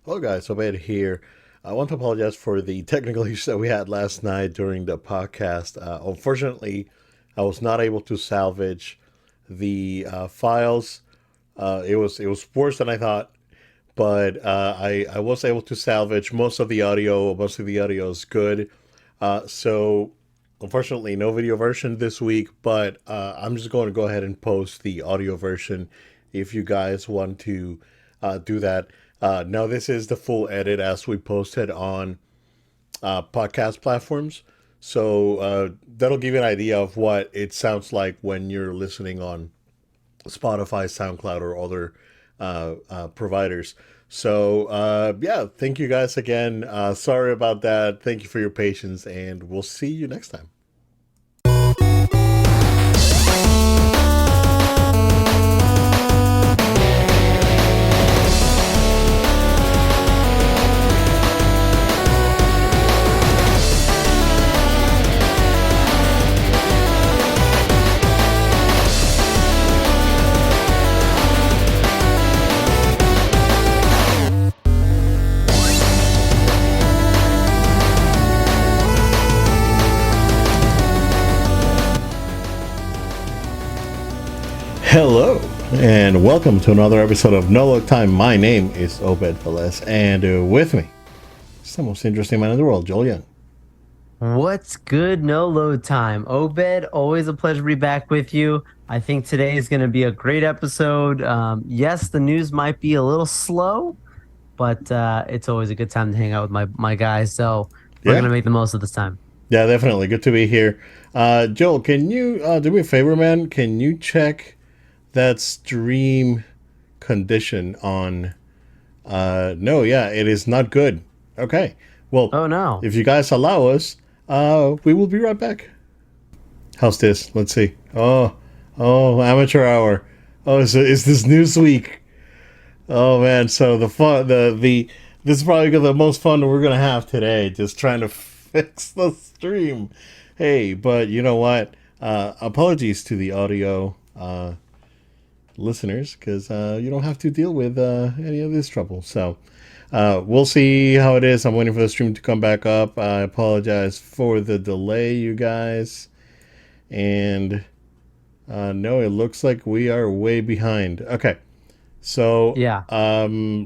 Hello, guys. Obed here. I want to apologize for the technical issues that we had last night during the podcast. Unfortunately, I was not able to salvage the files. It was worse than I thought, but I was able to salvage most of the audio. Most of the audio is good. So unfortunately, no video version this week, but I'm just going to go ahead and post the audio version if you guys want to do that. Now, this is the full edit as we posted on podcast platforms. So that'll give you an idea of what it sounds like when you're listening on Spotify, SoundCloud, or other providers. So, yeah, thank you guys again. Sorry about that. Thank you for your patience, and we'll see you next time. Hello, and welcome to another episode of No Look Time. My name is Obed Velez, and with me is the most interesting man in the world, Joel Young. What's good? No load time. Obed, always a pleasure to be back with you. I think today is going to be a great episode. Yes, the news might be a little slow, but it's always a good time to hang out with my guys. So we're going Yeah, to make the most of this time. yeah, definitely. Good to be here. Joel, can you do me a favor, man? Can you check that stream condition on? No, yeah, it is not good. Okay, well, Oh, no. if you guys allow us, we will be right back. How's this? Let's see. Oh, amateur hour. Oh, is this Newsweek? Oh man, so the fun, the this is probably the most fun we're gonna have today. Just trying to fix the stream. Hey, but you know what? Apologies to the audio listeners because you don't have to deal with any of this trouble. So we'll see how it is. I'm waiting for the stream to come back up. I apologize for the delay, you guys. And no, it looks like we are way behind. Okay, so Yeah.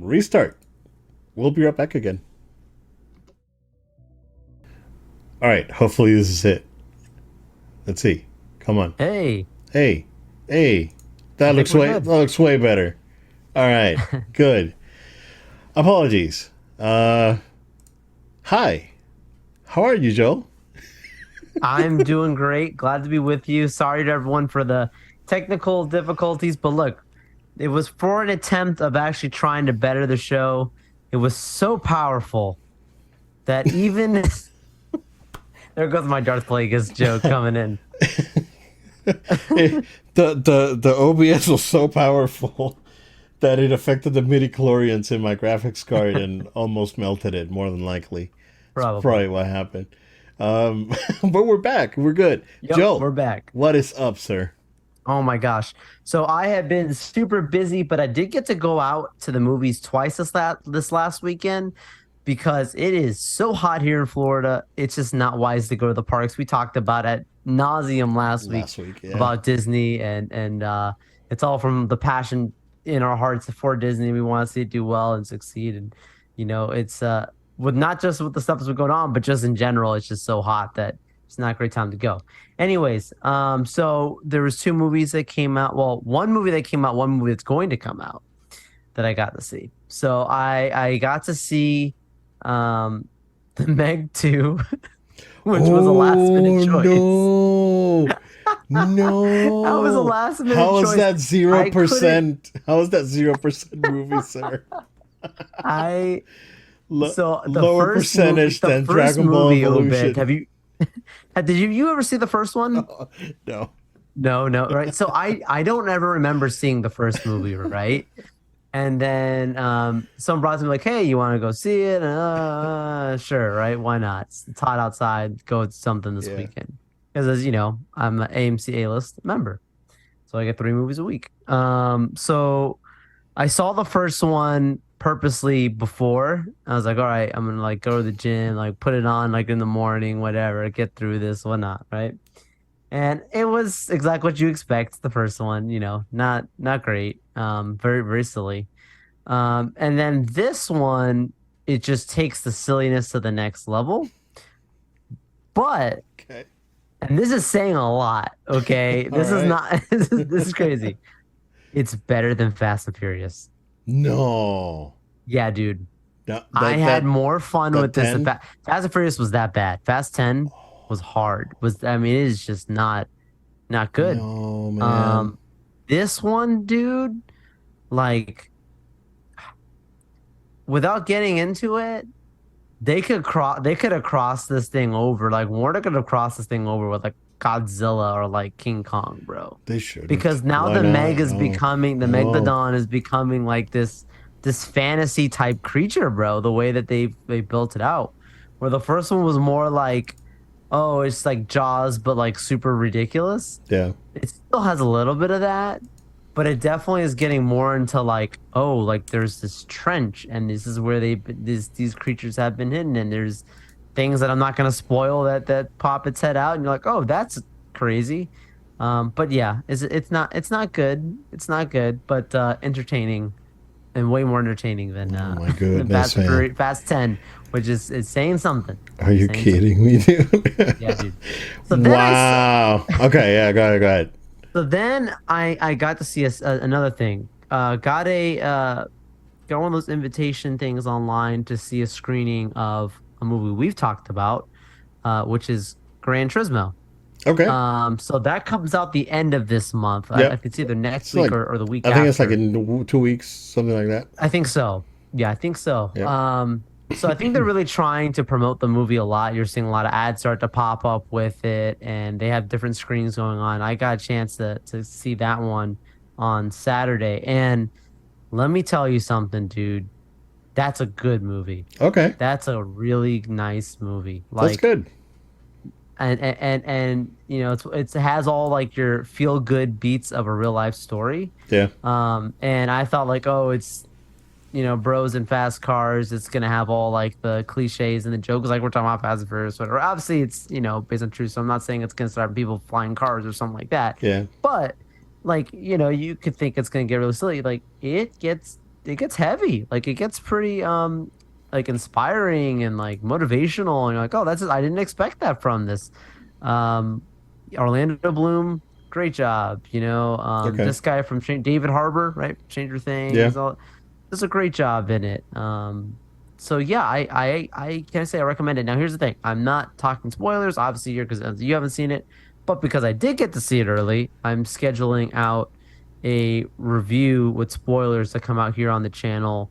restart. We'll be right back again. All right, hopefully this is it. Let's see. Come on. Hey, Hey, hey, I think we're that good. looks way better. All right, good. Apologies. Hi. How are you, Joel? I'm doing great. Glad to be with you. Sorry to everyone for the technical difficulties, but look, it was for an attempt of actually trying to better the show. It was so powerful that even there goes my Darth Plagueis joke coming in. The OBS was so powerful that it affected the midi chlorians in my graphics card and almost melted it. More than likely, it's Probably. probably what happened. Um, but we're back. We're good. Yep, Joel, we're back. what is up, sir? Oh my gosh. So I have been super busy, but I did get to go out to the movies twice this last weekend because it is so hot here in Florida. It's just not wise to go to the parks. We talked about at nauseum last week Last week, yeah. about Disney and it's all from the passion in our hearts for Disney. We want to see it do well and succeed. And it's with not just with the stuff that's been going on, but just in general, it's just so hot that it's not a great time to go. Anyways, so there was two movies that came out. Well, one movie that came out, one movie that's going to come out that I got to see. So I got to see um the Meg 2, which was a last minute Oh choice. no, That was a no! last minute How is choice. that zero I couldn't percent? How is that 0% movie, sir? I so Lower percentage the than first Dragon Ball movie, Obed, Evolution. have you did you ever see the first one? No. No, no, right. So I don't ever remember seeing the first movie, right? And then someone brought to me like, "Hey, you want to go see it?" Sure, right? Why not? It's hot outside. Go to something this Yeah. weekend. Because as you know, I'm an AMC A-list member, so I get 3 movies a week. So I saw the first one. purposely before. I was like, all right, I'm gonna like go to the gym, like put it on like in the morning, whatever, get through this, whatnot, right? And it was exactly what you expect. The first one, not great. Very very silly. And then this one, it just takes the silliness to the next level. But Okay. and this is saying a lot. Okay, All this is right. not. This is crazy. It's better than Fast and Furious. No. Yeah, dude. That I that had that more fun that with this than 10. Fast and Furious was that bad. Fast 10 was hard. Was I mean, it is just not good. No, man. Um, this one, dude, like without getting into it, they could have crossed this thing over. Like Warner could have crossed this thing over with like Godzilla or like King Kong, bro. They shouldn't. Because now Why the Meg not? is No. becoming the No. Megalodon is becoming like this fantasy type creature, bro. The way that they built it out, where the first one was more like, oh, it's like Jaws, but like super ridiculous. Yeah. It still has a little bit of that, but it definitely is getting more into like, oh, like there's this trench, and this is where these creatures have been hidden, and there's things that I'm not gonna spoil that pop its head out, and you're like, oh, that's crazy. But yeah, it's not good. It's not good, but entertaining and way more entertaining than Oh my than goodness, man. Fast 10, which is saying something. Are It's you saying something. kidding me, dude? Yeah, dude. So then Wow. Okay, yeah, go ahead, go ahead. I got to see another thing. Got one of those invitation things online to see a screening of a movie we've talked about, which is Gran Turismo. Okay. So that comes out the end of this month. I Yep. think it's either next It's week like or the week I think it's like after. in 2 weeks, something like that. I think so. Yeah, I think so. Yep. So I think they're really trying to promote the movie a lot. You're seeing a lot of ads start to pop up with it, and they have different screens going on. I got a chance to see that one on Saturday, and let me tell you something, dude. That's a good movie. Okay. That's a really nice movie. That's Like, good. and it has all like your feel good beats of a real life story. Yeah. And I thought like, oh, it's bros in fast cars. It's gonna have all like the cliches and the jokes, like we're talking about Fast and Furious, whatever. Obviously, it's based on truth, so I'm not saying it's gonna start people flying cars or something like that. Yeah. But like, you could think it's gonna get really silly. Like it gets heavy. Like it gets pretty like inspiring and like motivational. And you're like, oh, I didn't expect that from this. Um, Orlando Bloom, great job. Okay. This guy from David Harbour, right? Stranger Yeah. Things, all does a great job in it. So yeah, I can say I recommend it. Now here's the thing: I'm not talking spoilers, obviously, here because you haven't seen it, but because I did get to see it early, I'm scheduling out a review with spoilers to come out here on the channel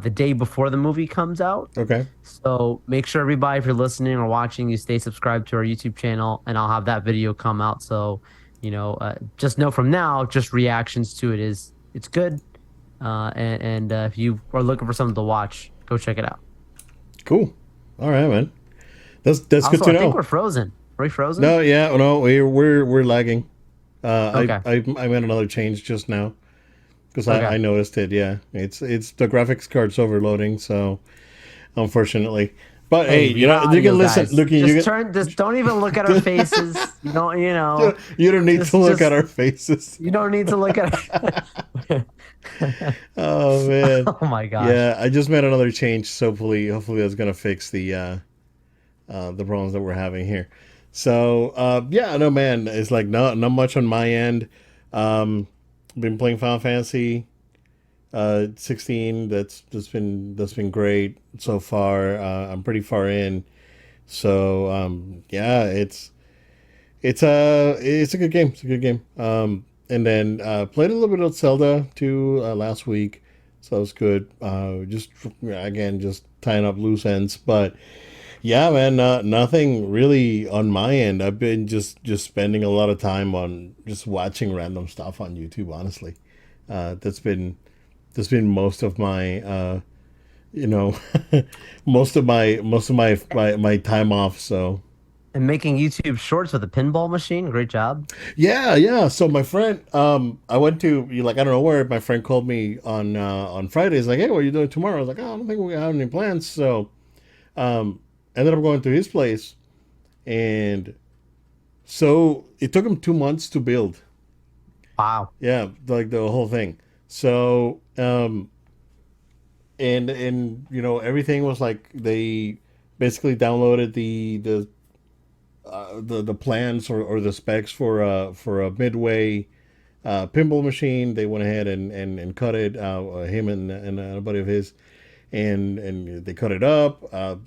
the day before the movie comes out. Okay. So make sure everybody, if you're listening or watching, you stay subscribed to our YouTube channel, and I'll have that video come out. So, just know from now, just reactions to it's good. And if you are looking for something to watch, go check it out. Cool. All right, man. That's good Also, to I think know. we're frozen. Are we frozen? No, yeah, no, we're lagging. Okay. I made another change just now because Okay. I noticed it. Yeah, it's the graphics card's overloading, so unfortunately. But hey, Hey, we got you audio, can listen. guys. Look, you Just don't even look at our faces. You don't, you don't need to look at just our faces. you don't need to look at our. Oh man, Oh my gosh. yeah. I just made another change, so hopefully that's gonna fix the problems that we're having here. So yeah, no man, it's like not much on my end. Been playing Final Fantasy 16. That's been great so far. I'm pretty far in. So yeah, it's a good game. It's a good game. And then played a little bit of Zelda too last week, so it was good. Just again, just tying up loose ends, but yeah, man, nothing really on my end. I've been just spending a lot of time on just watching random stuff on YouTube. Honestly, that's been most of my you know most of my time off. So And making YouTube shorts with a pinball machine. Great job. Yeah, yeah. So my friend, I went to like I don't know where. My friend called me on Friday. He's like, "Hey, what are you doing tomorrow?" I was like, "Oh, I don't think we have any plans." So um, ended up going to his place, and so it took him 2 months to build. Wow. Yeah, like the whole thing. So and everything was like they basically downloaded the plans or the specs for a midway pinball machine. They went ahead and cut it. Him and a buddy of his, and they cut it up.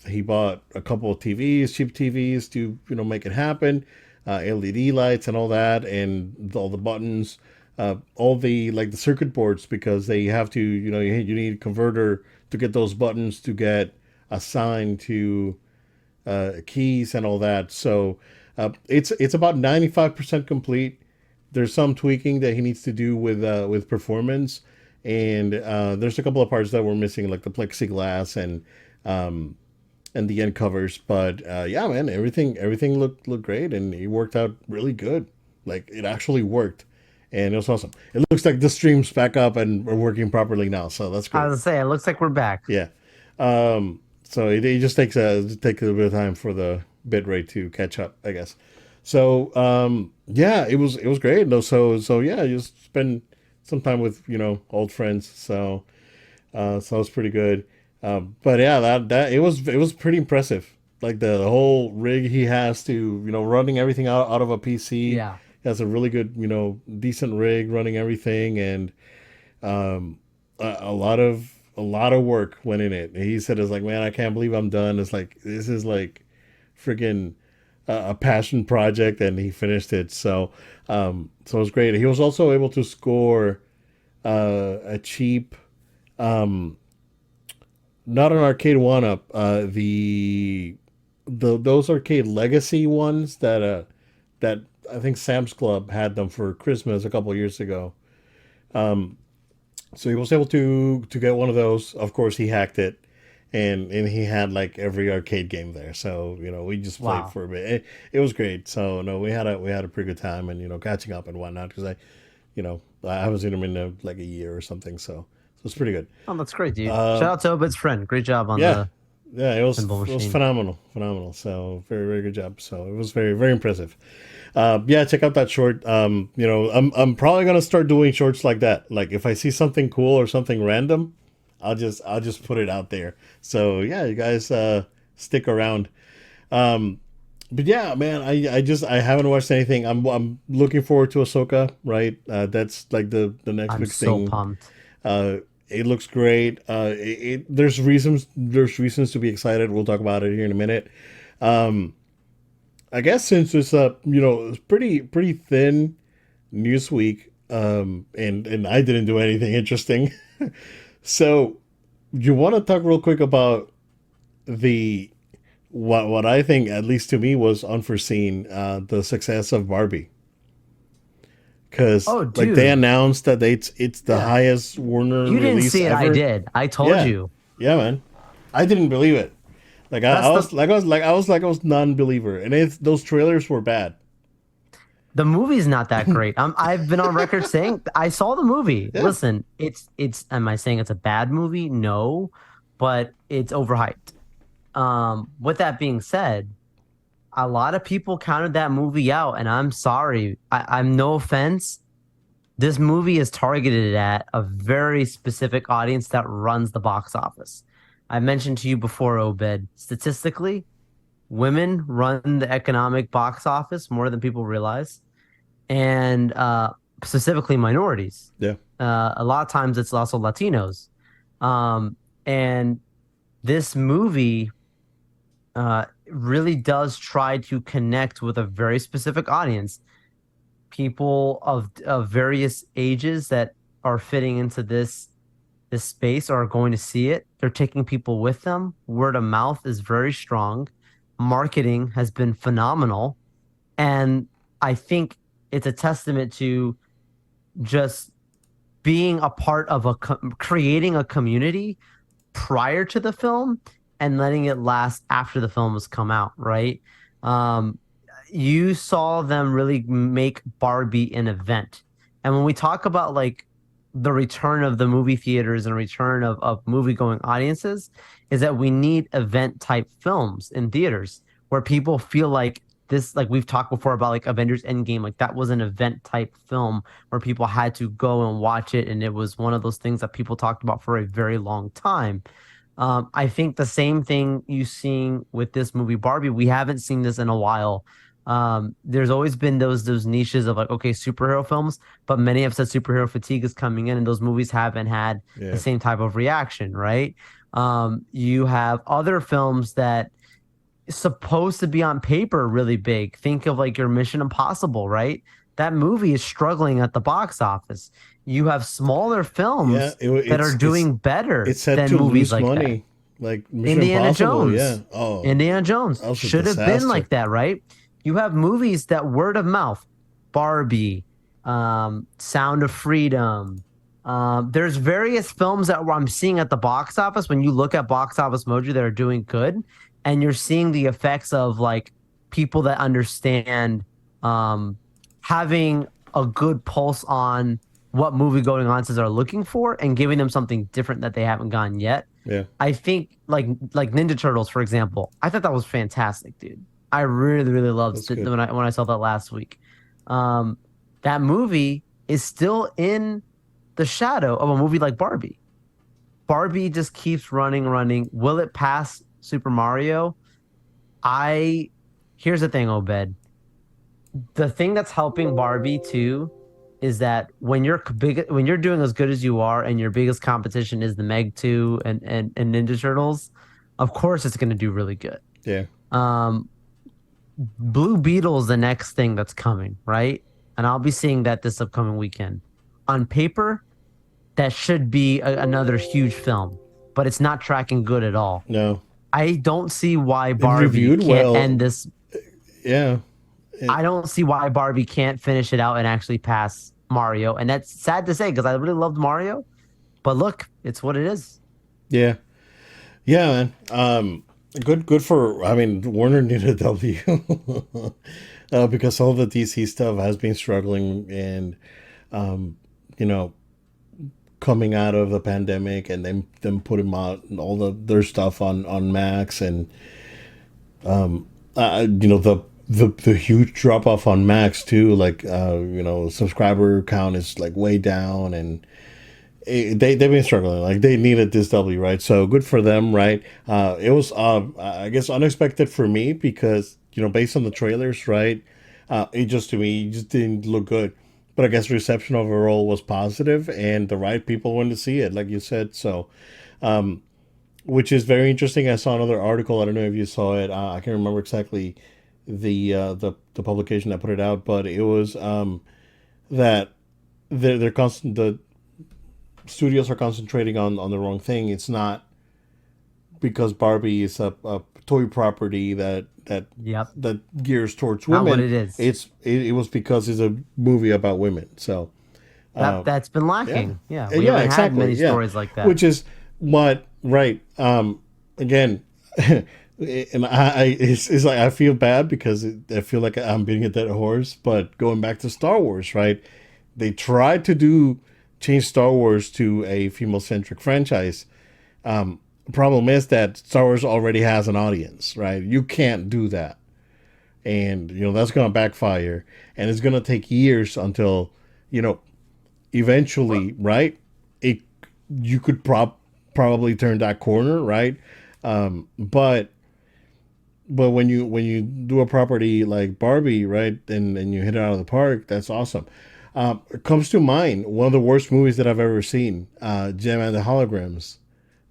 He bought a couple of TVs, cheap TVs, to make it happen. LED lights and all that, and all the buttons, all the like the circuit boards, because they have to. You need a converter to get those buttons to get assigned to keys and all that. So it's about 95% complete. There's some tweaking that he needs to do with performance, and there's a couple of parts that were missing, like the plexiglass um, and the end covers. But yeah, man, everything looked great, and it worked out really good. Like it actually worked, and it was awesome. It looks like the stream's back up and we're working properly now, so that's I great. was gonna say, it looks like we're back. Yeah. So it just takes a little bit of time for the bit rate to catch up, I guess. So yeah, it was great. No, so yeah, just spend some time with old friends. So it was pretty good. But yeah, that it was pretty impressive. Like the whole rig he has to running everything out of a PC. Yeah. He has a really good decent rig running everything, and a lot of work went in it. And he said, "It's like, man, I can't believe I'm done. It's like this is like freaking a passion project," and he finished it. So it was great. He was also able to score a cheap, um, not an arcade one up, those arcade legacy ones that I think Sam's Club had them for Christmas a couple of years ago. Um, So he was able to get one of those. Of course, he hacked it, and he had like every arcade game there. So we just played Wow. for a bit. It was great. So no, we had a pretty good time, and catching up and whatnot, because I haven't seen him in like a year or something. So it's pretty good. Oh, that's great, dude. Uh, Shout out to Obit's friend. Great job on yeah, the yeah, it was pinball it was machine. phenomenal, phenomenal. So very very good job. So it was very very impressive. Yeah, check out that short. I'm probably gonna start doing shorts like that. Like if I see something cool or something random, I'll just put it out there. So yeah, you guys stick around. Um, but yeah, man, I haven't watched anything. I'm looking forward to Ahsoka. Right, that's like the next I'm big so thing. pumped. It looks great. There's reasons to be excited. We'll talk about it here in a minute. Um, I guess since it's it's pretty thin news week, and I didn't do anything interesting. So you want to talk real quick about the what I think, at least to me, was unforeseen, the success of Barbie, because Oh, like they dude. announced that it's the Yeah. highest Warner You didn't release see it. I ever. did. I told Yeah, you. yeah, man. I didn't believe it. Like I, That's I was the like I was non-believer, and those trailers were bad. the movie's not that great. I've been on record saying I saw the movie. Yeah, Listen, it's am I saying it's a bad movie? No, but it's overhyped. With that being said, a lot of people counted that movie out, and I'm sorry. I'm no offense. This movie is targeted at a very specific audience that runs the box office. I mentioned to you before, Obed, statistically, women run the economic box office more than people realize, and specifically minorities. yeah, A lot of times it's also Latinos. And this movie really does try to connect with a very specific audience, people of various ages that are fitting into this space or are going to see it. They're taking people with them. Word of mouth is very strong. Marketing has been phenomenal. And I think it's a testament to just being a part of creating a community prior to the film and letting it last after the film has come out, right? Um, you saw them really make Barbie an event. And when we talk about like the return of the movie theaters and return of movie going audiences, is that we need event type films in theaters where people feel like this, like we've talked before about like Avengers Endgame, like that was an event type film where people had to go and watch it. And it was one of those things that people talked about for a very long time. I think the same thing you seeing with this movie Barbie. We haven't seen this in a while. There's always been those niches of like, okay, superhero films, but many have said superhero fatigue is coming in, and those movies haven't had the Yeah. same type of reaction, right? You have other films that supposed to be on paper really big. Think of like your Mission Impossible, right? That movie is struggling at the box office. You have smaller Yeah, films that are it's doing better it's set than to movies lose like that. money, like Mission Indiana Impossible. Yeah. Jones. Oh, Indiana Jones that was a should have been disaster. like that, right? You have movies that word of mouth, Barbie, Sound of Freedom. There's various films that I'm seeing at the box office when you look at box office Mojo that are doing good, and you're seeing the effects of like people that understand um, having a good pulse on what movie going audiences are looking for and giving them something different that they haven't gotten yet. Yeah, I think like Ninja Turtles, for example. I thought that was fantastic, dude. I really, really loved that's it good. when I saw that last week. Um, that movie is still in the shadow of a movie like Barbie. Barbie just keeps running, running. Will it pass Super Mario? I Here's the thing, Obed. The thing that's helping Barbie too is that when you're doing as good as you are and your biggest competition is the Meg 2 and Ninja Turtles, of course it's going to do really good. Yeah, Um Blue Beetle is the next thing that's coming, right? And I'll be seeing that this upcoming weekend. On paper, that should be another huge film, but it's not tracking good at all. no, I don't see why it Barbie reviewed can't end well. this. Yeah, I it, don't see why Barbie can't finish it out and actually pass Mario. And that's sad to say because I really loved Mario. But look, it's what it is. yeah, yeah, man. Good for. I mean, Warner needed a W, because all the DC stuff has been struggling, and um, you know, coming out of the pandemic, and then them putting out all their stuff on Max, and the huge drop off on Max too. Like subscriber count is like way down, and they've been struggling. Like they needed this W, right? So good for them, right? It was I guess unexpected for me because based on the trailers, right? It just to me it just didn't look good. But I guess reception overall was positive, and the right people went to see it, like you said. So, which is very interesting. I saw another article. I don't know if you saw it. I can't remember exactly the publication that put it out, but it was that they're constant. The studios are concentrating on the wrong thing. It's not because Barbie is a toy property Yep. that gears towards Not what women. it is. It was because it's a movie about women. So That's been yeah, lacking. Yeah. We yeah, haven't had exactly, many yeah. stories like that. Which is what right. Again, and it's like I feel bad because I feel like I'm beating a dead horse. But going back to Star Wars, right? They tried to change Star Wars to a female centric franchise. Problem is that Star Wars already has an audience, right? You can't do that, and that's gonna backfire, and it's gonna take years until you know eventually, right? It you could probably turn that corner, right? But when you do a property like Barbie, right, and you hit it out of the park, that's awesome. It comes to mind one of the worst movies that I've ever seen, Gem and the Holograms.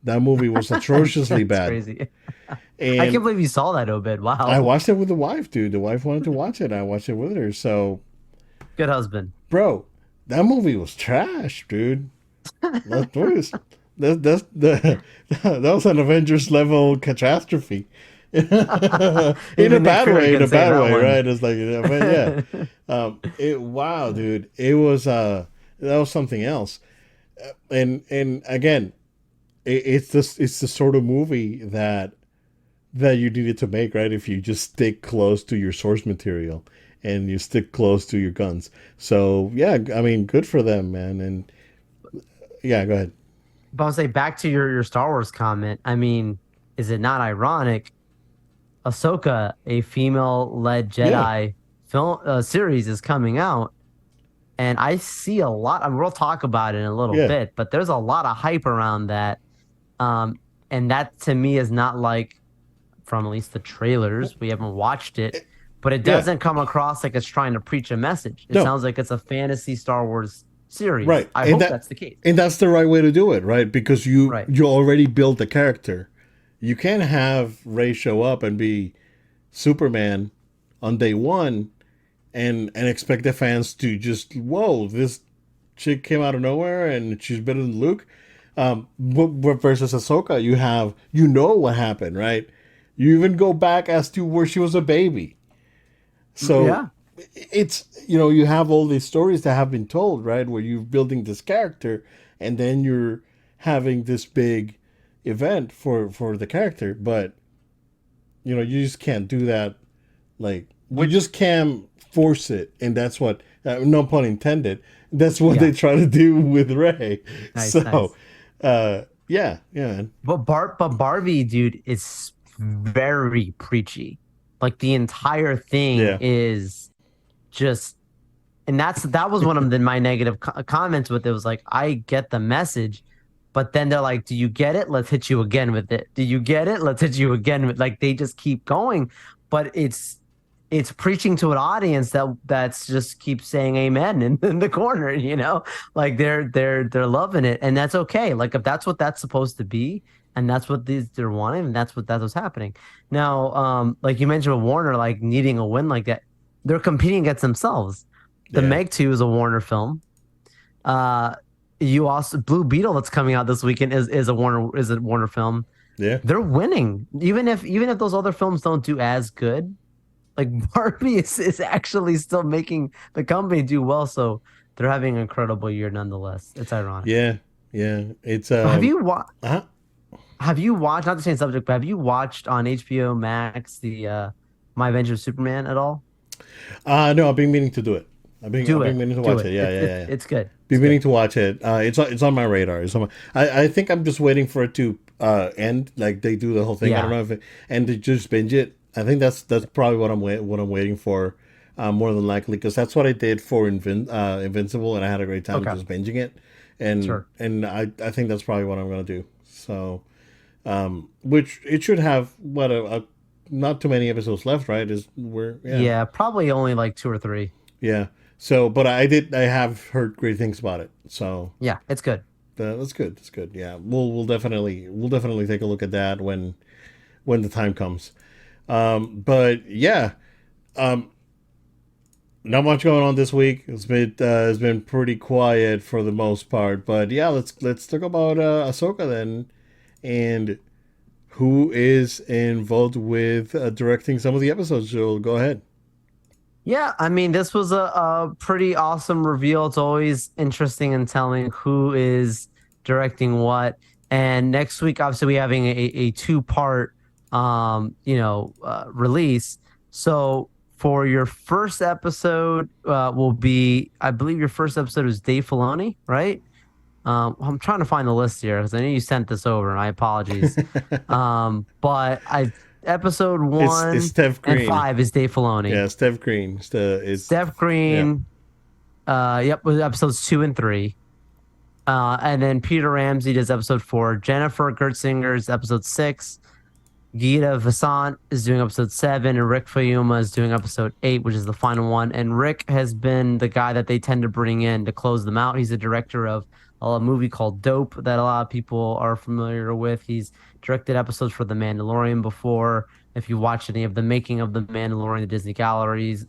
That movie was atrociously That's bad, crazy. I can't and believe you saw that, Obed. I Wow. watched it with the wife, dude. The wife wanted to watch it. I watched it with her. So, Good husband. bro, that movie was trash, dude. That was that was an Avengers level catastrophe. In a Even Nick bad Fury way, in can a say bad that way, one. right? It's like, but yeah, it wow, dude, it was that was something else, and again, it's the sort of movie that that you needed to make, right? If you just stick close to your source material and you stick close to your guns. So yeah, I mean, good for them, man. And yeah, go ahead. But I'll say back to your Star Wars comment. I mean, is it not ironic? Ahsoka, a female-led Yeah, Jedi film series, is coming out, and I see a lot. I mean, we'll talk about it in a little yeah, bit, but there's a lot of hype around that. Um, and that to me is not like from at least the trailers. We haven't watched it, but it yeah. doesn't come across like it's trying to preach a message. It No, sounds like it's a fantasy Star Wars series. right, I hope that's the case. and that's the right way to do it, right? Because Right. you already built the character. You can't have Ray show up and be Superman on day one and expect the fans to just, whoa, this chick came out of nowhere and she's better than Luke. Versus Ahsoka, you know what happened, right? You even go back as to where she was a baby. So Yeah. it's, you have all these stories that have been told, right? Where you're building this character and then you're having this big event for the character, but you just can't do that. Like, you Which just can't force it, and that's what, no pun intended, that's what yeah. they try to do with Ray. Nice, So nice. yeah, yeah, man. But Barbie, dude, is very preachy. Like the entire thing Yeah, is just, and that was one of my negative comments with it. Was like, I get the message, but then they're like, "Do you get it? Let's hit you again with it. Do you get it? Let's hit you again with." Like they just keep going, but it's preaching to an audience that's just keep saying amen in the corner, like they're loving it, and that's okay. Like if that's what that's supposed to be, and that's what they're wanting, and that's what's happening. Now, like you mentioned with Warner, like needing a win like that, they're competing against themselves. The yeah, Meg 2 is a Warner film. Uh, you also Blue Beetle that's coming out this weekend is a Warner film. yeah, They're winning, even if those other films don't do as good. Like Barbie is actually still making the company do well, so they're having an incredible year nonetheless. It's ironic. yeah, yeah. It's Have you wa- uh have you watched, not the same subject, but have you watched on HBO Max the My Adventures of Superman at all? no, I've been meaning to do it. I've Do been it. meaning to Do watch it. it. Yeah, It's yeah, it's yeah. it's good. Been It's meaning good. to watch it. It's on my radar. I think I'm just waiting for it to end. Like they do the whole thing. I don't Yeah. know if it, and to just binge it. I think that's probably what I'm waiting for, more than likely, because that's what I did for Invincible, and I had a great time Okay. just binging it, and Sure. I think that's probably what I'm gonna do. So, which it should have not too many episodes left, right? Is where yeah, Yeah, probably only like two or three. yeah. So, but I have heard great things about it. So Yeah, it's good. that's good. That's good. Yeah, we'll definitely take a look at that when the time comes. But yeah, um, not much going on this week. It's been pretty quiet for the most part. But yeah, let's talk about Ahsoka then, and who is involved with directing some of the episodes. So go ahead. Yeah, I mean, this was a pretty awesome reveal. It's always interesting and telling who is directing what. And next week, obviously, we're having a two-part, release. So for your first episode, will be, I believe your first episode is Dave Filoni, right? I'm trying to find the list here because I know you sent this over, and my apologies. But episode It's one Steph and Green. five is Dave Filoni. Yeah, Steph Green. Is Steph yeah. Green, yep, was episodes two and three. And then Peter Ramsey does episode four. Jennifer Gertzinger is episode six. Gita Vasant is doing episode seven, and Rick Fayuma is doing episode eight, which is the final one. And Rick has been the guy that they tend to bring in to close them out. He's the director of a movie called Dope that a lot of people are familiar with. He's directed episodes for The Mandalorian before. If you watch any of the making of The Mandalorian, the Disney Galleries,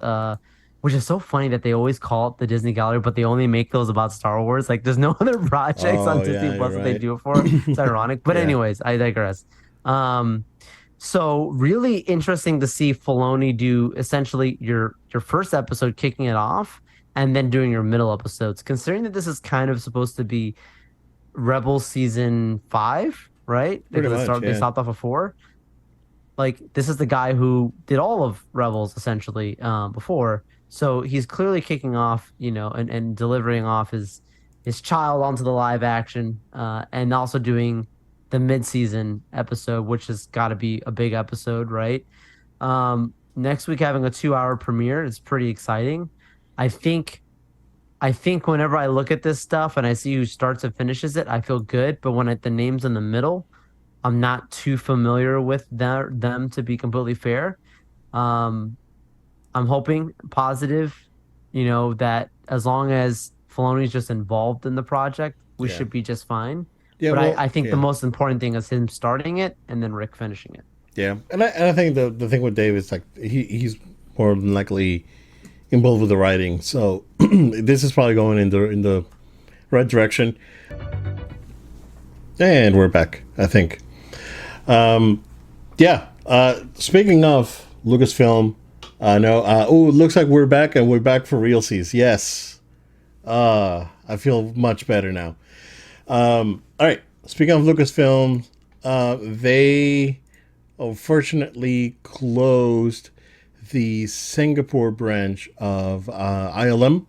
which is so funny that they always call it the Disney Gallery, but they only make those about Star Wars. Like, there's no other projects on Oh Disney yeah, Plus you're that they right. do it for. It's ironic. But Yeah. anyways, I digress. Um, so really interesting to see Filoni do essentially your first episode, kicking it off, and then doing your middle episodes. Considering that this is kind of supposed to be Rebel season five, right? Pretty Because much, they yeah. stopped off of four. like this is the guy who did all of Rebels essentially before. So he's clearly kicking off, and delivering off his child onto the live action, and also doing the mid-season episode, which has got to be a big episode, right? Next week having a 2 hour premiere is pretty exciting. I think I think whenever I look at this stuff and I see who starts and finishes it, I feel good. But the names in the middle, I'm not too familiar with them to be completely fair. Um, I'm hoping positive, that as long as Filoni's just involved in the project, we Yeah. should be just fine. Yeah. But Well. I think the Yeah. most important thing is him starting it and then Rick finishing it. Yeah. And I think the thing with Dave is like he's more than likely involved with the writing. So this is probably going in the right direction. And we're back. I think. Yeah. Speaking of Lucasfilm, I know. Oh, it looks like we're back, and we're back for realsies. Yes. I feel much better now. All right. Speaking of Lucasfilm, they unfortunately closed the Singapore branch of ILM,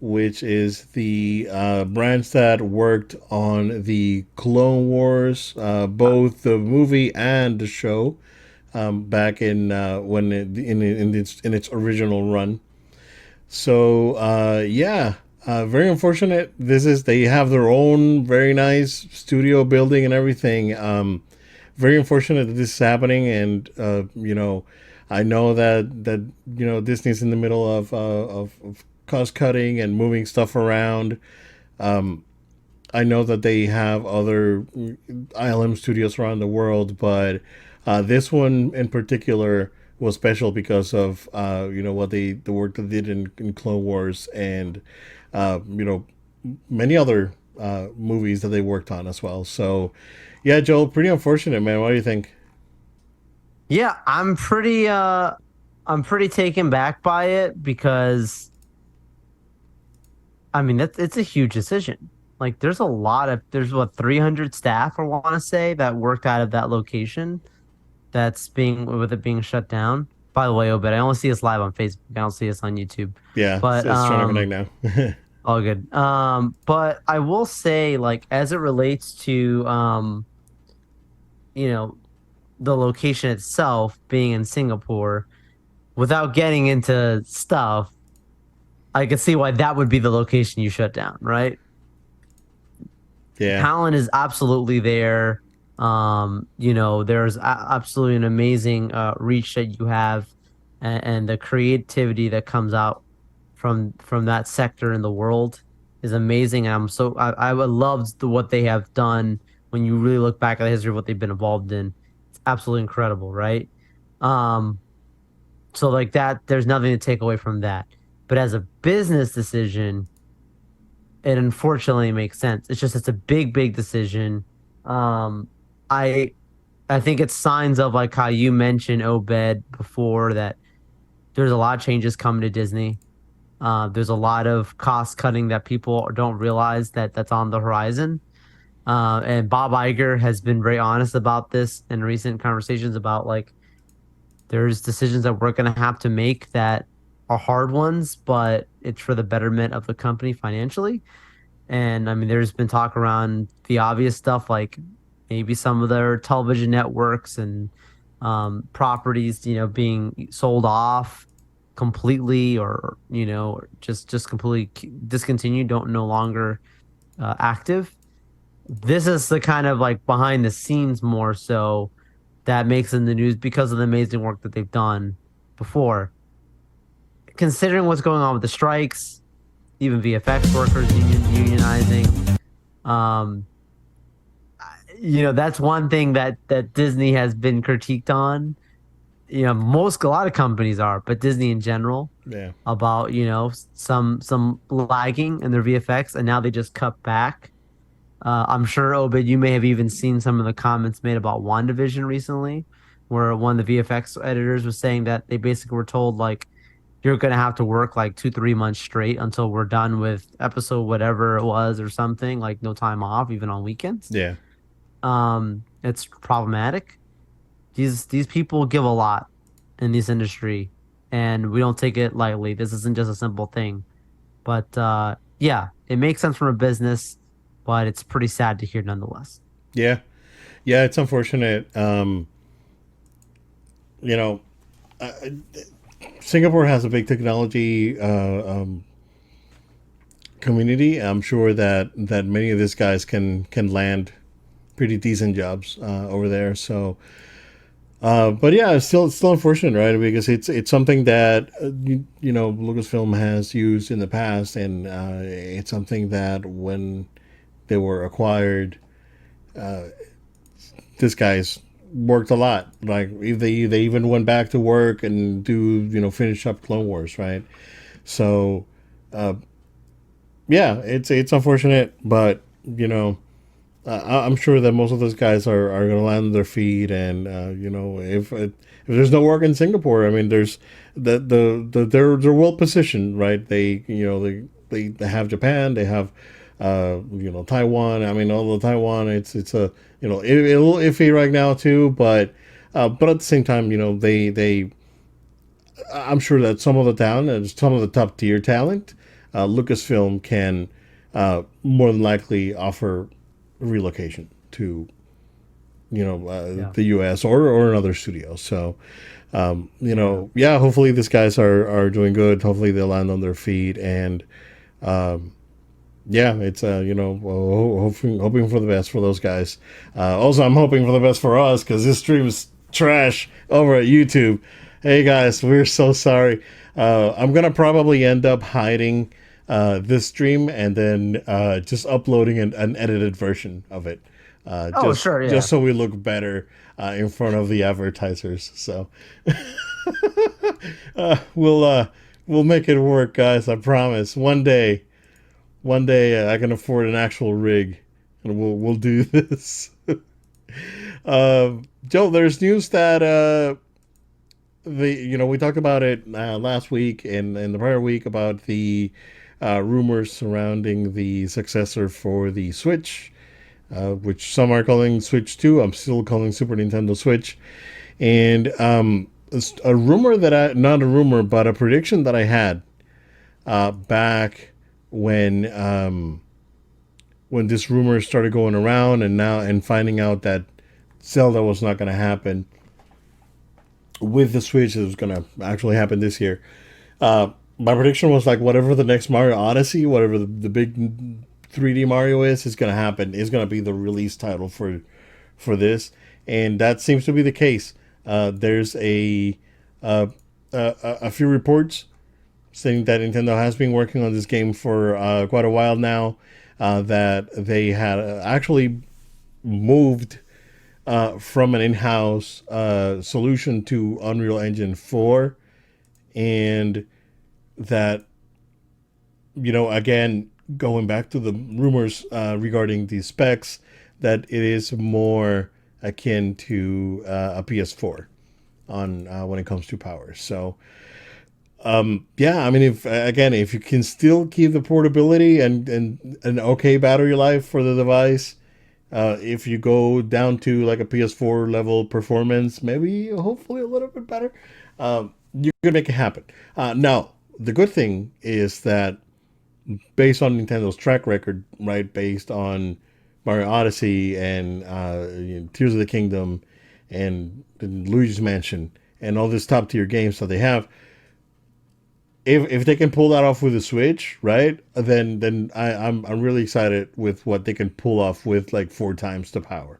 which is the branch that worked on the Clone Wars, both the movie and the show, back in when in its original run. So yeah, very unfortunate. They have their own very nice studio building and everything. Very unfortunate that this is happening, and I know that Disney's in the middle of cost cutting and moving stuff around. I know that they have other ILM studios around the world, but this one in particular was special because of what the work they did in Clone Wars and many other movies that they worked on as well. So yeah, Joel, pretty unfortunate, man. What do you think? Yeah, I'm pretty taken back by it because I mean that's it's a huge decision. Like there's what 300 staff I want to say that worked out of that location that's being with it being shut down. By the way, Obed, I only see us live on Facebook. I don't see us on YouTube. Yeah, But it's trying to connect now. all good. But I will say, like, as it relates to you know, the location itself being in Singapore, without getting into stuff, I could see why that would be the location you shut down, right? Yeah, Talent is absolutely there. There's absolutely an amazing reach that you have, and the creativity that comes out from that sector in the world is amazing. And I would love what they have done when you really look back at the history of what they've been involved in. It's absolutely incredible, right? Um, so like that, there's nothing to take away from that. But as a business decision, it unfortunately makes sense. It's a big, big decision. Um, I I think it's signs of like how you mentioned Obed before that there's a lot of changes coming to Disney. There's a lot of cost cutting that people don't realize that's on the horizon. And Bob Iger has been very honest about this in recent conversations about like there's decisions that we're going to have to make that are hard ones, but it's for the betterment of the company financially. And I mean, there's been talk around the obvious stuff like maybe some of their television networks and properties, being sold off completely or, just completely discontinued, don't no longer active. This is the kind of like behind the scenes more so that makes in the news because of the amazing work that they've done before. Considering what's going on with the strikes, even VFX workers unionizing. Um, that's one thing that Disney has been critiqued on. A lot of companies are, but Disney in general yeah, about some lagging in their VFX, and now they just cut back. I'm sure, Obed, you may have even seen some of the comments made about WandaVision recently, where one of the VFX editors was saying that they basically were told like you're gonna have to work like 2-3 months straight until we're done with episode whatever it was or something, like no time off, even on weekends. yeah, It's problematic. these people give a lot in this industry, and we don't take it lightly. This isn't just a simple thing. But yeah, it makes sense from a business, but it's pretty sad to hear nonetheless. Yeah, yeah, it's unfortunate. You know, uh, Singapore has a big technology community. I'm sure that many of these guys can land pretty decent jobs over there. So, but yeah, it's still unfortunate, right? Because it's something that Lucasfilm has used in the past, and it's something that when they were acquired, this guy's worked a lot. Like if they even went back to work and do finish up Clone Wars, right? So yeah, it's unfortunate, but I'm sure that most of those guys are going to land on their feet, and if there's no work in Singapore, I mean, there's they're well positioned, right? They have Japan, they have Taiwan. I mean, all the Taiwan, it's a a little iffy right now too, but at the same time, they I'm sure that some of the talent and some of the top tier talent, Lucasfilm can more than likely offer relocation to Yeah. the U.S. or another studio. So Yeah. yeah, hopefully these guys are doing good. Hopefully they land on their feet, and yeah, it's hoping for the best for those guys. Also, I'm hoping for the best for us because this stream is trash over at YouTube. Hey guys, we're so sorry. I'm gonna probably end up hiding this stream and then just uploading an edited version of it, Oh, just sure. Yeah. just so we look better in front of the advertisers. So we'll make it work, guys. I promise. One day I can afford an actual rig, and we'll do this. Joe, there's news that we talked about it last week and the prior week about the rumors surrounding the successor for the Switch, which some are calling Switch 2. I'm still calling Super Nintendo Switch. And a rumor that not a rumor, but a prediction that I had back when this rumor started going around, and finding out that Zelda was not going to happen with the Switch. It was going to actually happen this year. My prediction was like whatever the next Mario Odyssey, whatever the big 3D Mario is going to happen. Is going to be the release title for this, and that seems to be the case. There's a few reports saying that Nintendo has been working on this game for quite a while now. That they had actually moved from an in-house solution to Unreal Engine 4, and that again, going back to the rumors regarding the specs, that it is more akin to a PS4 on when it comes to power. So yeah, I mean, if you can still keep the portability and an okay battery life for the device, if you go down to like a PS4 level performance, maybe hopefully a little bit better, you can make it happen. Now, the good thing is that based on Nintendo's track record, right, based on Mario Odyssey and Tears of the Kingdom and Luigi's Mansion and all these top tier games that they have, if they can pull that off with the Switch, right, then I'm really excited with what they can pull off with like 4 times the power,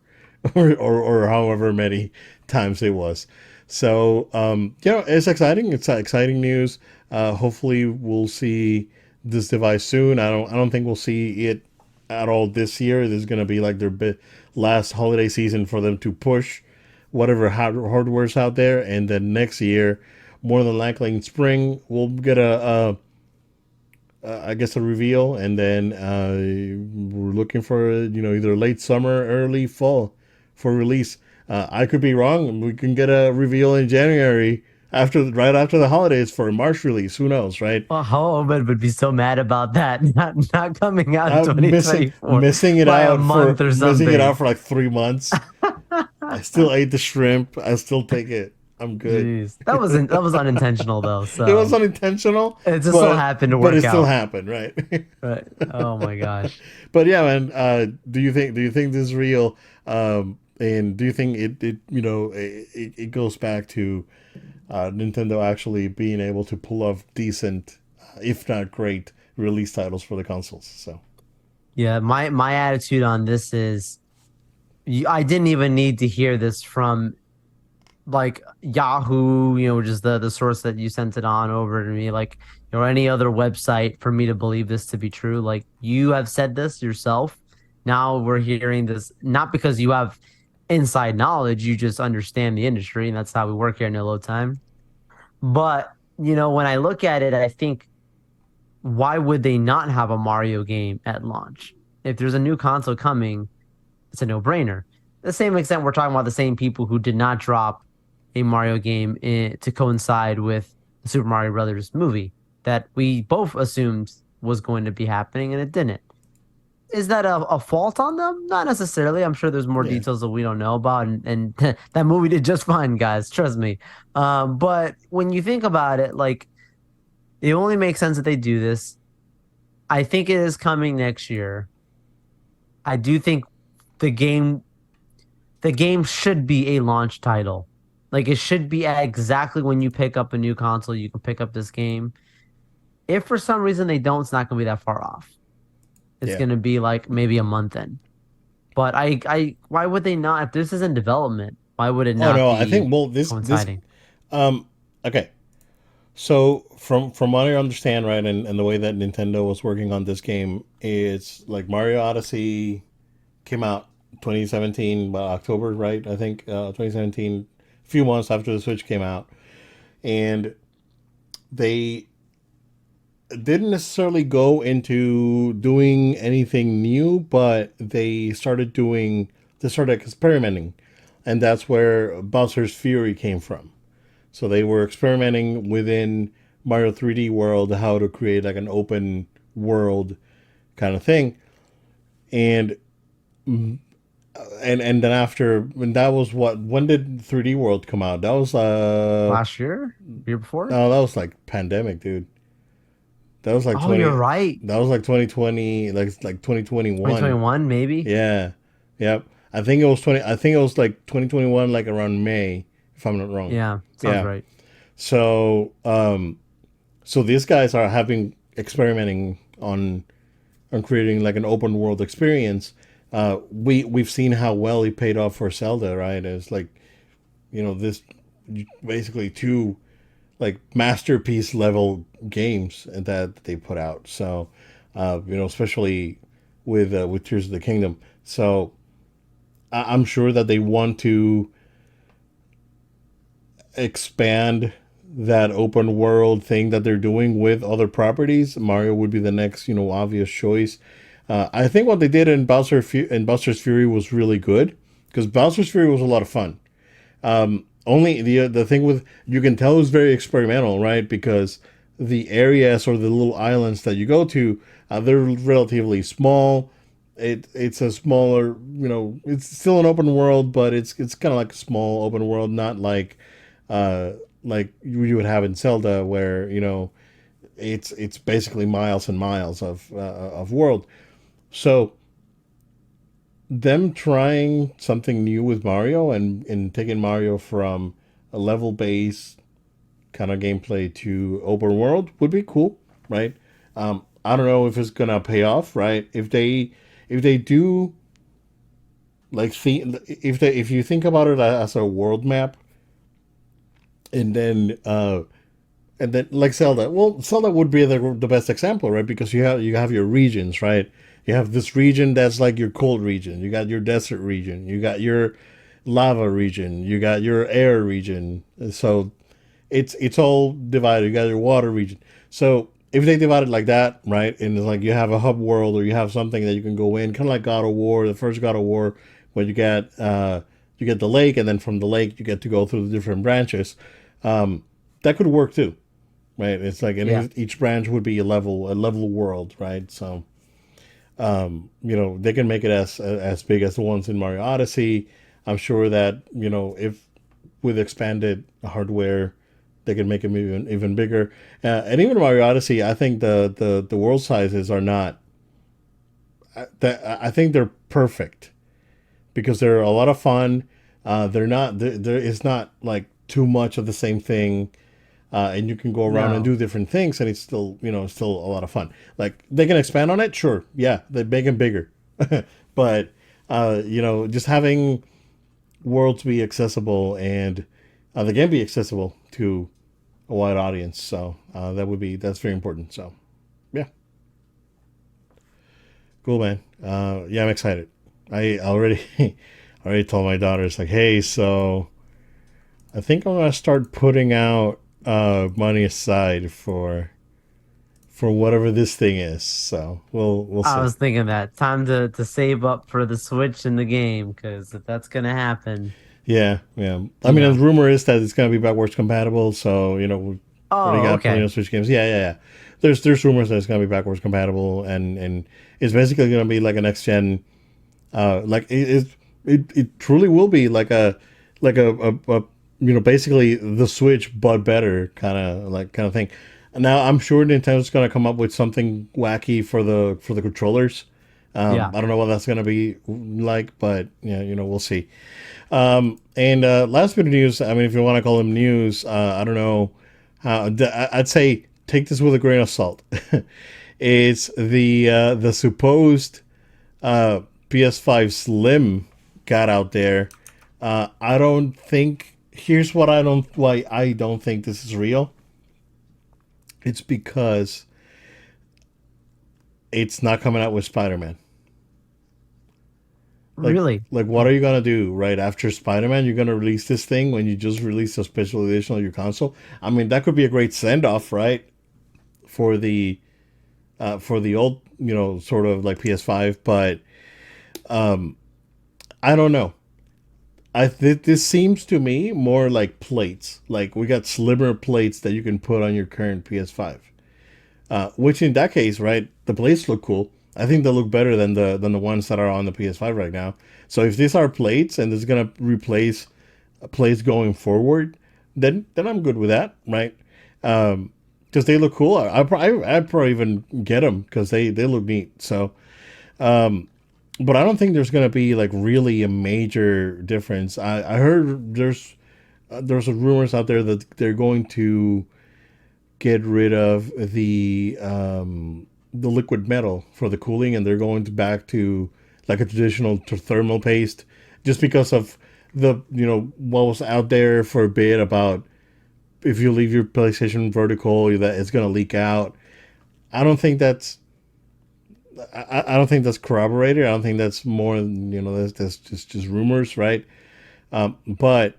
or however many times it was. So it's exciting. It's exciting news. Hopefully we'll see this device soon. I don't think we'll see it at all this year. This is gonna be like their last holiday season for them to push whatever hardware's out there, and then next year, more than likely in spring, we'll get I guess a reveal, and then we're looking for either late summer, early fall for release. I could be wrong. We can get a reveal in January right after the holidays for a March release. Who knows, right? Well, how Obed would be so mad about that not coming out in Missing 2024 missing it by a out month for or missing it something. out for like 3 months. I still ate the shrimp. I still take it. I'm good. Jeez, that was unintentional though. It was So unintentional, it just so but happened to it work still out. happened, right? Right. Oh my gosh. But yeah, man. Do you think this is real? And do you think it goes back to Nintendo actually being able to pull off decent, if not great, release titles for the consoles? So Yeah, my attitude on this is I didn't even need to hear this from like Yahoo, which is the source that you sent it on over to me, like any other website for me to believe this to be true. Like you have said this yourself. Now we're hearing this not because you have inside knowledge, you just understand the industry, and that's how we work here in No Time. But when I look at it, I think why would they not have a Mario game at launch? If there's a new console coming, it's a no-brainer. The same extent we're talking about the same people who did not drop a Mario game to coincide with the Super Mario Brothers movie that we both assumed was going to be happening and it didn't. Is that a fault on them? Not necessarily. I'm sure there's more yeah, details that we don't know about, and that movie did just fine, guys. Trust me. But when you think about it, like it only makes sense that they do this. I think it is coming next year. I do think the game the game should be a launch title. Like it should be at exactly when you pick up a new console, you can pick up this game. If for some reason they don't, it's not going to be that far off. It's yeah. going to be like maybe a month in. But why would they not? If this is in development, why would it Oh not no, I be think well this coinciding? um okay. So from what I understand, right, and the way that Nintendo was working on this game, it's like Mario Odyssey came out 2017, about October, right? I think 2017, a few months after the Switch came out, and they didn't necessarily go into doing anything new, but they started experimenting, and that's where Bowser's Fury came from. So they were experimenting within Mario 3D World how to create like an open world kind of thing, and and then after when that was when did 3D World come out? That was Last year, year before. no, that was like pandemic, dude. That was like Oh, you're 20. right. That was like 2020, like 2021. 2021, maybe. Yeah, yep. I think it was 20. I think it was like 2021, like around May, if I'm not wrong. Yeah, sounds Yeah. right. So so these guys are having experimenting on creating like an open world experience. We've seen how well it paid off for Zelda, right? It's like this basically two like masterpiece level games that they put out. So especially with Tears of the Kingdom. So I'm sure that they want to expand that open world thing that they're doing with other properties. Mario would be the next, obvious choice. I think what they did in Bowser's Fury was really good because Bowser's Fury was a lot of fun. Only the thing with you can tell it's very experimental, right? Because the areas or the little islands that you go to, they're relatively small. It's a smaller, it's still an open world, but it's kind of like a small open world, not uh, like you would have in Zelda, where it's basically miles and miles of world. So them trying something new with Mario and taking Mario from a level based kind of gameplay to open world would be cool, right? I don't know if it's gonna pay off, right? If they do like if you think about it as a world map, and then like Zelda. Well, Zelda would be the best example, right? Because you have your regions, right? You have this region that's like your cold region. You got your desert region. You got your lava region. You got your air region. So it's all divided. You got your water region. So if they divide it like that, right, and it's like you have a hub world or you have something that you can go in, kind of like God of War, the first God of War, where you get the lake, and then from the lake you get to go through the different branches. That could work too, right? It's like Yeah. each branch would be a level world, right? So they can make it as big as the ones in Mario Odyssey. I'm sure that if with expanded hardware, they can make them even bigger. And even Mario Odyssey, I think the world sizes are not. I think they're perfect because they're a lot of fun. They're not. It's not like too much of the same thing. And you can go around and No. do different things, and it's still still a lot of fun. Like they can expand on it, sure, yeah, they make them bigger, but just having worlds be accessible and they can be accessible to a wide audience. So that's very important. So yeah, cool, man. Yeah, I'm excited. I already already told my daughters like, hey, so I think I'm gonna start putting out money aside for whatever this thing is. So we'll I see. was thinking that time to save up for the Switch in the game, because if that's gonna happen, Yeah, yeah. I you mean, the know. rumor is that it's gonna be backwards compatible. So we already Oh, got plenty okay. of Switch games. Yeah, yeah, yeah. There's rumors that it's gonna be backwards compatible, and it's basically gonna be like a next gen. It truly will be like a basically the Switch but better kind of thing. Now I'm sure Nintendo's gonna come up with something wacky for the controllers. Yeah. I don't know what that's gonna be like, but yeah, we'll see. And last bit of news. I mean, if you want to call them news, I don't know how. I'd say take this with a grain of salt. It's the supposed PS5 Slim got out there. I don't think. Here's what I don't why I don't think this is real. It's because it's not coming out with Spider-Man. Like Really? like what are you gonna do right after Spider-Man? You're gonna release this thing when you just released a special edition on your console. I mean, that could be a great send-off, right? For the old, sort of like PS5, but I don't know. This seems to me more like plates. Like we got slimmer plates that you can put on your current PS5. Which in that case, right, the plates look cool. I think they look better than the ones that are on the PS5 right now. So if these are plates and this is gonna replace plates going forward, then I'm good with that, right? Because they look cool. I'd probably even get them because they look neat. So, but I don't think there's gonna be like really a major difference. I heard there's some rumors out there that they're going to get rid of the liquid metal for the cooling, and they're going to back to like a traditional thermal paste, just because of the what was out there for a bit about if you leave your PlayStation vertical that it's going to leak out. I don't think that's I don't think that's corroborated. I don't think that's more that's just rumors, right? But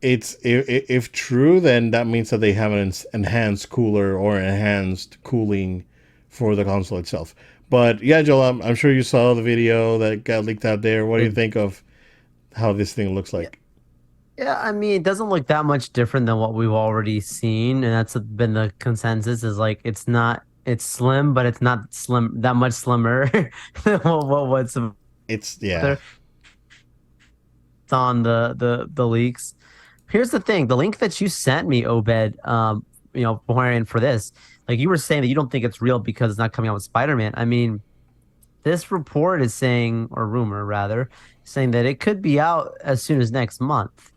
it's if true, then that means that they have an enhanced cooler or enhanced cooling for the console itself. But yeah, Joel, I'm sure you saw the video that got leaked out there. What do you It, think of how this thing looks yeah, like? yeah, I mean, it doesn't look that much different than what we've already seen, and that's been the consensus is like it's slim, but it's not slim that much slimmer than what's It's yeah. there on the leaks. Here's the thing, the link that you sent me, Obed, beforehand for this, like you were saying that you don't think it's real because it's not coming out with Spider-Man. I mean, this report is saying, or rumor rather, saying that it could be out as soon as next month.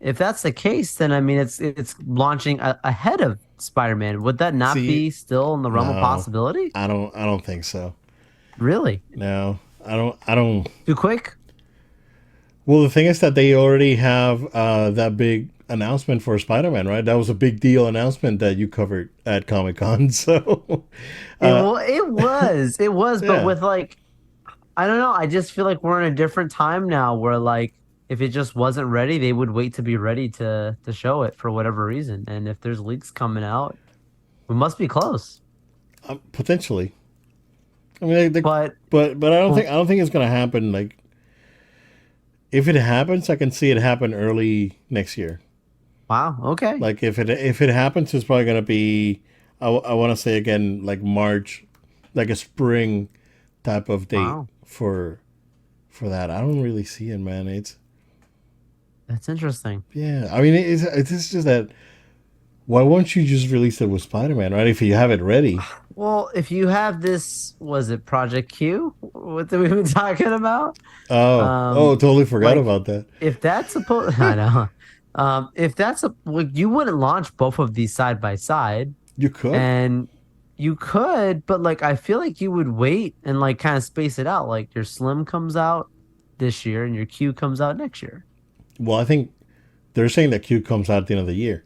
If that's the case, then I mean it's launching ahead of Spider-Man. Would that not See, be still in the realm of no, possibility? I don't think so. Really? No, I don't. Too quick? Well, the thing is that they already have that big announcement for Spider-Man, right? That was a big deal announcement that you covered at Comic Con. So, uh, It was, but yeah, with like I don't know. I just feel like we're in a different time now where like if it just wasn't ready, they would wait to be ready to show it for whatever reason. And if there's leaks coming out, we must be close. potentially. I mean, But but well, I don't think it's gonna happen. Like, if it happens, I can see it happen early next year. wow, okay. Like, if it happens, it's probably gonna be. I want to say again, like March, like a spring type of date Wow. for that. I don't really see it, man. It's That's interesting. yeah. I mean, it's just that. Why won't you just release it with Spider-Man, right? If you have it ready. Well, if you have this, was it Project Q? What we been talking about? Oh, totally forgot Like about that. if that's supposed, I know. If that's a, like, you wouldn't launch both of these side by side, You could. and you could, but like I feel like you would wait and like kind of space it out. Like your Slim comes out this year and your Q comes out next year. Well, I think they're saying that Q comes out at the end of the year.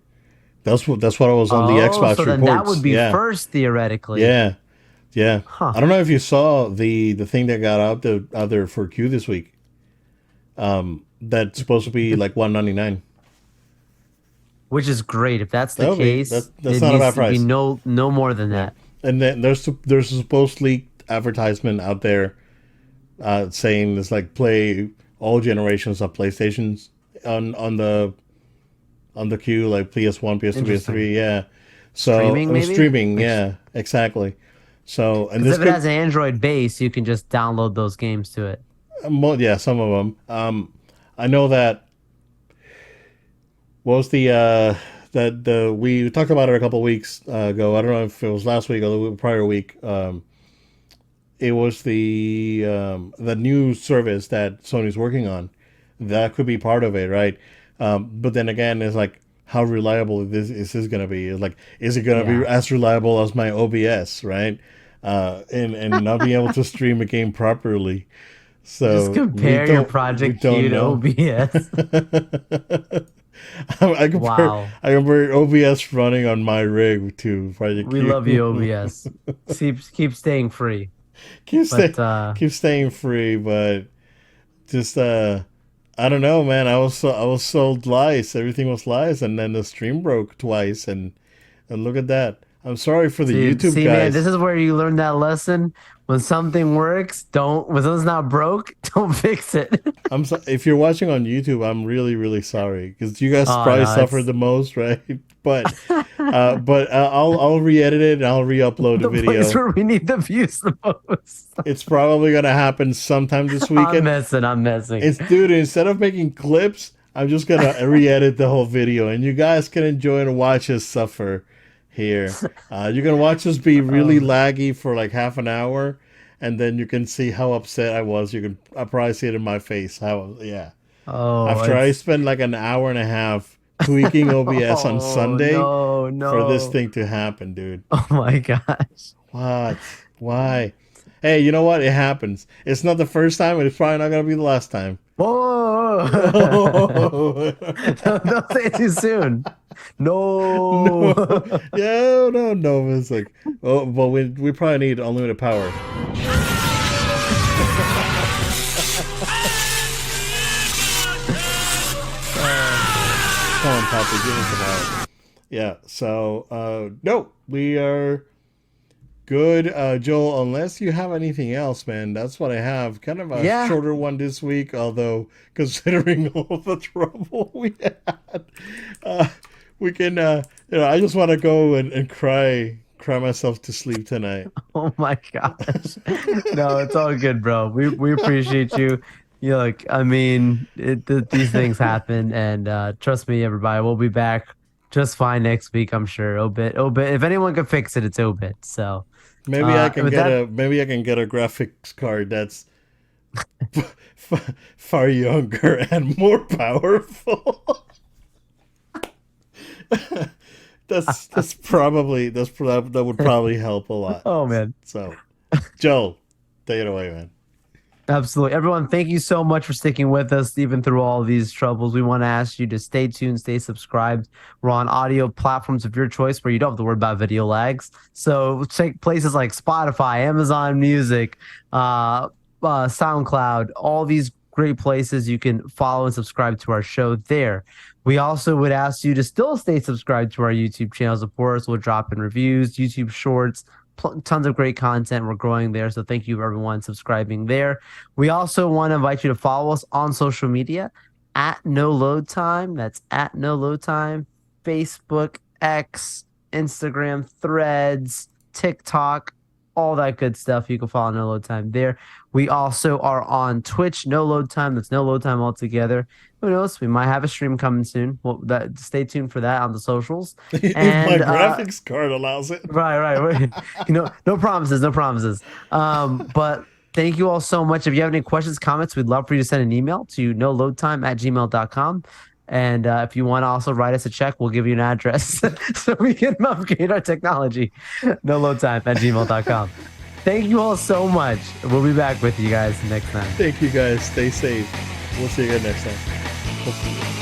That's what I was on the Oh, Xbox so then that would reports. be Yeah, first theoretically. yeah, yeah. Huh. I don't know if you saw the thing that got out there for Q this week. That's supposed to be like 199. Which is great. If that's the That'll be case, that's it not a needs bad to be price. no more than Yeah, that. and then there's a supposed leaked advertisement out there saying it's like play all generations of PlayStations on on the queue, like PS1, PS2, Interesting. PS3. Yeah. So Streaming it was maybe? streaming. Like, Yeah, exactly. So and because this if it could, has an Android base, you can just download those games to it. yeah, some of them. I know that what was the that the we talked about it a couple weeks ago. I don't know if it was last week or the prior week. It was the new service that Sony's working on. That could be part of it, right? But then again, it's like how reliable is this going to be? It's like, is it going to be Yeah. as reliable as my OBS, right? And not being able to stream a game properly. Just So compare your we Project Q don't to know. OBS. Wow. I compare OBS running on my rig to Project We love you, Q. OBS. Keep staying free. keep But stay keep staying free, but just I don't know, man. I was sold lies. Everything was lies, and then the stream broke twice, and look at that. I'm sorry for the YouTube see, man, this guys. is where you learn that lesson. When something works, don't when something's not broke, don't fix it. If you're watching on YouTube, I'm really sorry because you guys Oh probably no, suffered it's the most, right? But I'll re-edit it and I'll re-upload the the place video. where we need the views the most. It's probably gonna happen sometime this I'm weekend. messing, I'm messing. It's dude. Instead of making clips, I'm just gonna re-edit the whole video, and you guys can enjoy and watch us suffer here. You can watch us be really Oh, laggy for like half an hour, and then you can see how upset I was. You can I probably see it in my face. How yeah. oh, After I it's spent like an hour and a half tweaking OBS on oh Sunday no, for this no. thing to happen, dude. Oh my gosh. What? Why? Hey, you know what? It happens. It's not the first time, and it's probably not gonna be the last time. Whoa. No. Don't say it too soon. No. No. Yeah, no. It's like, oh, but we probably need unlimited power. Come on, Papa, give us some power. Yeah. So, no, we are good, Joel. Unless you have anything else, man, that's what I have. Kind of a Yeah. shorter one this week, although considering all the trouble we had, uh, we can. I just want to go and cry myself to sleep tonight. Oh my gosh. No, it's all good, bro. We appreciate you. You look, I mean, these things happen, and trust me, everybody, we'll be back just fine next week, I'm sure. Obit. If anyone can fix it, it's Obit. So, with that, Maybe I can get a graphics card that's far younger and more powerful. That would probably help a lot. oh man. So, Joe, take it away, man. Absolutely. Everyone, thank you so much for sticking with us even through all these troubles. We want to ask you to stay tuned, stay subscribed. We're on audio platforms of your choice where you don't have to worry about video lags. So take places like Spotify, Amazon Music, SoundCloud, all these great places you can follow and subscribe to our show there. We also would ask you to still stay subscribed to our YouTube channel. Of course, we'll drop in reviews, YouTube shorts, tons of great content. We're growing there. So thank you, everyone, subscribing there. We also want to invite you to follow us on social media at No Load Time. That's at No Load Time. Facebook, X, Instagram, Threads, TikTok, all that good stuff. You can follow No Load Time there. We also are on Twitch, No Load Time. That's No Load Time altogether. Who knows? We might have a stream coming soon. Well, stay tuned for that on the socials. If my And graphics card allows it. right. No promises, no promises. But thank you all so much. If you have any questions, comments, we'd love for you to send an email to noloadtime@gmail.com. And if you want to also write us a check, we'll give you an address so we can upgrade our technology. Noloadtime@gmail.com. Thank you all so much. We'll be back with you guys next time. Thank you guys. Stay safe. We'll see you again next time. Hopefully.